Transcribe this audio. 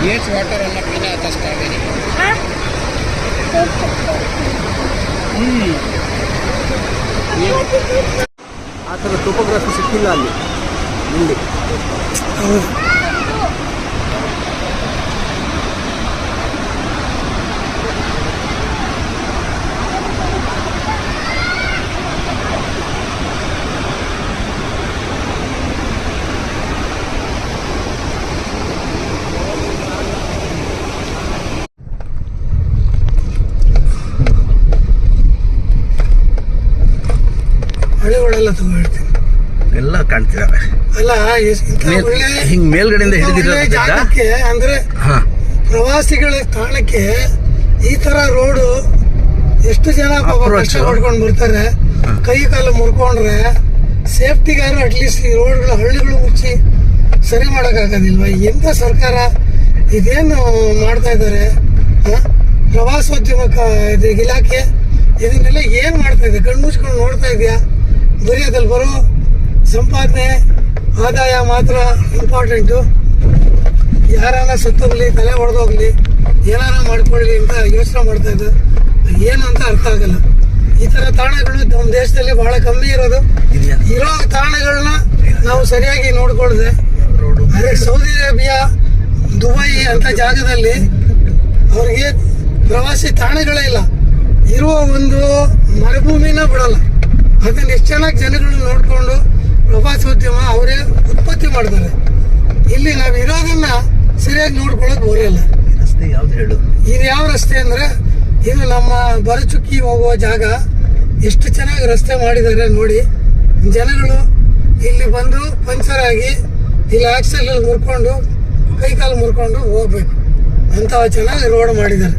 येच water अन्न पीना आता स्ट्रॉबेरी ಆ ಥರ ಟೋಪೋಗ್ರಫಿ ಸಿಕ್ಕಿಲ್ಲ ಅಲ್ಲಿ ಇಲ್ಲಿ. ಹಳ್ಳಿಗಳೆಲ್ಲ ತಗೊಂಡಿರ್ತೀನಿ ಎಲ್ಲ ಕಾಣ್ತಿದ್ದಾವೆ. ಅಲ್ಲ ಹಿಂಗ್ ಮೇಲ್ಗಡೆಯಿಂದ ಜಾಗಕ್ಕೆ ಅಂದ್ರೆ ಪ್ರವಾಸಿಗಳ ತಾಣಕ್ಕೆ ಈ ತರ ರೋಡು ಎಷ್ಟು ಜನ ಕಷ್ಟ ಪಡ್ಕೊಂಡು ಬರ್ತಾರೆ. ಕೈ ಕಾಲು ಮುರ್ಕೊಂಡ್ರೆ ಸೇಫ್ಟಿಗಾರು ಅಟ್ಲೀಸ್ಟ್ ಈ ರೋಡ್ಗಳು ಹಳ್ಳಿಗಳು ಮುಚ್ಚಿ ಸರಿ ಮಾಡೋಕ್ಕಾಗೋದಿಲ್ವ? ಎಂತ ಸರ್ಕಾರ ಇದೇನು ಮಾಡ್ತಾ ಇದ್ದಾರೆ? ಪ್ರವಾಸೋದ್ಯಮ ಇಲಾಖೆ ಇದನ್ನೆಲ್ಲ ಏನ್ ಮಾಡ್ತಾ ಇದೆ? ಕಣ್ಣು ಮುಚ್ಕೊಂಡು ನೋಡ್ತಾ ಇದೆಯಾ? ಬರೀ ಅದ್ರಲ್ಲಿ ಬರೋ ಸಂಪಾದನೆ ಆದಾಯ ಮಾತ್ರ ಇಂಪಾರ್ಟೆಂಟು. ಯಾರಾನ ಸತ್ತೋಗ್ಲಿ, ತಲೆ ಹೊಡೆದೋಗ್ಲಿ, ಏನಾರ ಮಾಡ್ಕೊಳ್ಳಿ ಅಂತ ಯೋಚನೆ ಮಾಡ್ತಾ ಇದ್ದು ಏನು ಅಂತ ಅರ್ಥ ಆಗಲ್ಲ. ಈ ಥರ ತಾಣಗಳು ನಮ್ಮ ದೇಶದಲ್ಲಿ ಬಹಳ ಕಮ್ಮಿ ಇರೋದು. ಇರೋ ತಾಣಗಳನ್ನ ನಾವು ಸರಿಯಾಗಿ ನೋಡ್ಕೊಳ್ದೆ ಅದೇ ಸೌದಿ ಅರೇಬಿಯಾ, ದುಬೈ ಅಂತ ಜಾಗದಲ್ಲಿ ಅವ್ರಿಗೆ ಪ್ರವಾಸಿ ತಾಣಗಳೇ ಇಲ್ಲ. ಇರುವ ಒಂದು ಮರುಭೂಮಿನ ಬಿಡಲ್ಲ. ಅದನ್ನ ಎಷ್ಟು ಚೆನ್ನಾಗಿ ಜನಗಳು ನೋಡಿಕೊಂಡು ಪ್ರವಾಸೋದ್ಯಮ ಅವರೇ ಉತ್ಪತ್ತಿ ಮಾಡ್ತಾರೆ. ಇಲ್ಲಿ ನಾವು ಇರೋದನ್ನ ಸರಿಯಾಗಿ ನೋಡ್ಕೊಳ್ಳೋದು ಬರೋಲ್ಲ. ರಸ್ತೆ ಯಾವ್ದು ಹೇಳು? ಇದು ಯಾವ ರಸ್ತೆ ಅಂದ್ರೆ ಇದು ನಮ್ಮ ಬರಚುಕ್ಕಿ ಹೋಗುವ ಜಾಗ. ಎಷ್ಟು ಚೆನ್ನಾಗಿ ರಸ್ತೆ ಮಾಡಿದ್ದಾರೆ ನೋಡಿ. ಜನಗಳು ಇಲ್ಲಿ ಬಂದು ಪಂಚರ್ ಆಗಿ ಇಲ್ಲಿ ಆಕ್ಸಿಡೆಂಟ್ ಮುರ್ಕೊಂಡು ಕೈ ಕಾಲು ಮುರ್ಕೊಂಡು ಹೋಗ್ಬೇಕು ಅಂತ ಚೆನ್ನಾಗಿ ರೋಡ್ ಮಾಡಿದ್ದಾರೆ.